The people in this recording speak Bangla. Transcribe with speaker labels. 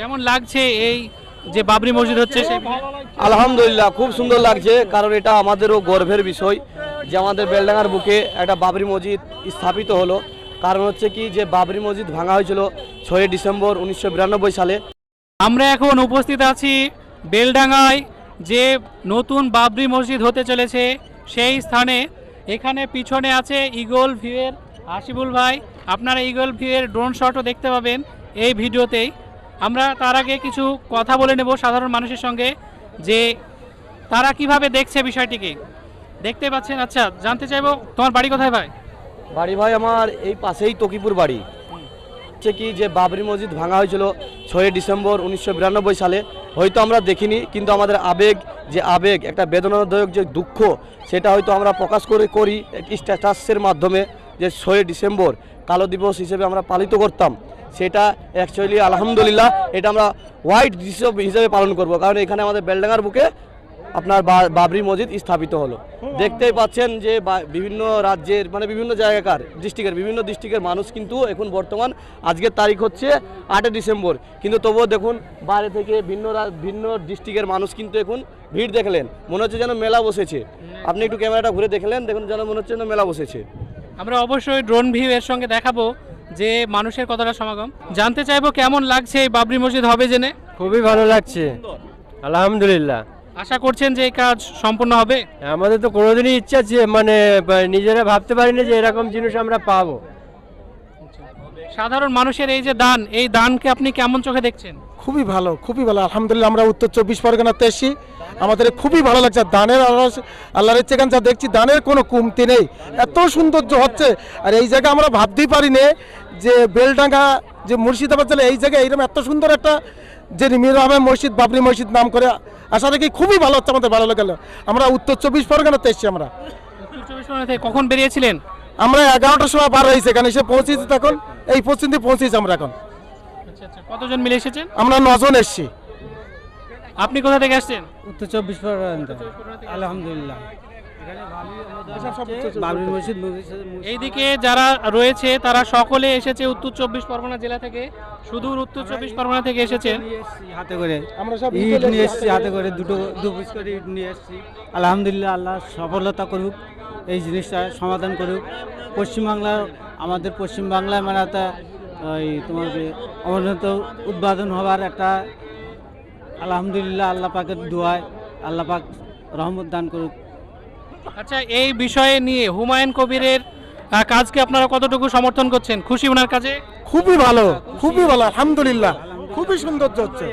Speaker 1: কেমন লাগছে এই যে বাবরি মসজিদ হচ্ছে সেই
Speaker 2: আলহামদুলিল্লাহ খুব সুন্দর লাগছে, কারণ এটা আমাদেরও গর্বের বিষয় যে আমাদের বেলডাঙ্গার বুকে একটা বাবরি মসজিদ স্থাপিত হলো। কারণ হচ্ছে কি যে বাবরি মসজিদ ভাঙা হয়েছিল 6 ডিসেম্বর 1992 সালে।
Speaker 1: আমরা এখন উপস্থিত আছি বেলডাঙ্গায় যে নতুন বাবরি মসজিদ হতে চলেছে সেই স্থানে। এখানে পিছনে আছে ইগল ভিউয়ের হাসিবুল ভাই, আপনারা ইগল ভিউয়ের ড্রোন শটও দেখতে পাবেন এই ভিডিওতেই। আমরা তার আগে কিছু কথা বলে নেব সাধারণ মানুষের সঙ্গে যে তারা কিভাবে দেখছে বিষয়টিকে। দেখতে পাচ্ছেন, আচ্ছা জানতে চাইবো তোমার বাড়ি কোথায় ভাই?
Speaker 2: বাড়ি ভাই আমার এই পাশেই তকিপুর বাড়ি। হচ্ছে কি যে বাবরি মসজিদ ভাঙা হয়েছিল 6 ডিসেম্বর 1992 সালে। হয়তো আমরা দেখিনি, কিন্তু আমাদের আবেগ একটা বেদনাদায়ক যে দুঃখ, সেটা হয়তো আমরা প্রকাশ করি একটি স্ট্যাটাসের মাধ্যমে, যে 6 ডিসেম্বর কালো দিবস হিসেবে আমরা পালিত করতাম। সেটা অ্যাকচুয়ালি আলহামদুলিল্লাহ এটা আমরা হোয়াইট হিসেবে পালন করব, কারণ এখানে আমাদের বেলডাঙ্গার বুকে আপনার বাবরি মসজিদ স্থাপিত হলো। দেখতেই পাচ্ছেন যে বিভিন্ন রাজ্যের মানে বিভিন্ন জায়গাকার বিভিন্ন ডিস্ট্রিক্টের মানুষ কিন্তু এখন বর্তমান আজকের তারিখ হচ্ছে 8 ডিসেম্বর, কিন্তু তবুও দেখুন বাইরে থেকে ভিন্ন ডিস্ট্রিক্টের মানুষ কিন্তু এখন ভিড় দেখলেন, মনে হচ্ছে যেন মেলা বসেছে। আপনি একটু ক্যামেরাটা ঘুরে দেখলেন, দেখুন যেন মনে হচ্ছে যেন মেলা বসেছে।
Speaker 1: আমরা অবশ্যই ড্রোন ভিউ এর সঙ্গে দেখাবো যে মানুষের কতটা সমাগম। জানতে চাইবো কেমন লাগছে এই বাবরি মসজিদ হবে জেনে।
Speaker 3: খুবই ভালো লাগছে, আলহামদুলিল্লাহ।
Speaker 1: আশা করছেন যে এই কাজ সম্পূর্ণ হবে?
Speaker 3: আমাদের তো কোনোদিনই ইচ্ছা মানে নিজেরা ভাবতে পারিনি যে এরকম জিনিস আমরা পাবো।
Speaker 1: সাধারণ মানুষের এই যে দান, এই দানকে আপনি কেমন চোখে দেখছেন?
Speaker 4: খুবই ভালো, খুবই ভালো, আলহামদুলিল্লাহ। আমরা উত্তর 24 পরগনাতে এসেছি, আমাদের খুবই ভালো লাগছে। দানের আল্লাহর ইচ্ছা যা দেখছি, দানের কোনো কমতি নেই, এত সৌন্দর্য হচ্ছে। আর এই জায়গা আমরা ভাবতেই পারিনি যে বেলডাঙ্গা যে মুর্শিদাবাদ জেলা, এই জায়গায় এইরকম এত সুন্দর একটা যে মির আহমেদ মসজিদ, বাবরি মসজিদ নাম করে আশা রাখি খুবই ভালো হচ্ছে, আমাদের ভালো লাগলো। আমরা উত্তর 24 পরগনাতে এসেছি। আমরা
Speaker 1: উত্তর 24 পরগনা থেকে কখন বেরিয়েছিলেন?
Speaker 4: আমরা 11টার সময় বার হয়েছি, এখানে এসে পৌঁছেছি, তখন এই পর্যন্ত পৌঁছেছি আমরা এখন।
Speaker 1: আচ্ছা আচ্ছা, কতজন মিলে এসেছেন?
Speaker 4: আমরা 9 জন এসেছি।
Speaker 1: আপনি কোথা থেকে আসছেন?
Speaker 3: উত্তর 24 পরগনা, আলহামদুলিল্লাহ।
Speaker 1: এইদিকে যারা রয়েছে তারা সকলে এসেছে উত্তর 24 পরগনা জেলা থেকে, সুদূর উত্তর 24 পরগনা থেকে এসেছেন।
Speaker 3: হাতে করে
Speaker 4: আমরা সব
Speaker 3: ইট নিয়ে এসেছি, হাতে করে দু পিস করে ইট নিয়ে এসেছি। আলহামদুলিল্লাহ, আল্লাহ সফলতা করুক, এই জিনিসটা সমাধান করুক। আমাদের পশ্চিমবাংলায় মানে একটা ওই তোমার অবনত উদ্বোধন হওয়ার একটা আলহামদুলিল্লাহ, আল্লাহ পাকের দোয়ায় আল্লাহ পাক রহমত দান করুক।
Speaker 1: আচ্ছা, এই বিষয়ে নিয়ে হুমায়ুন কবিরের কাজকে আপনারা কতটুকু সমর্থন করছেন? খুশি ওনার কাজে?
Speaker 4: খুবই ভালো, খুবই ভালো, আলহামদুলিল্লাহ, খুবই সৌন্দর্য হচ্ছে।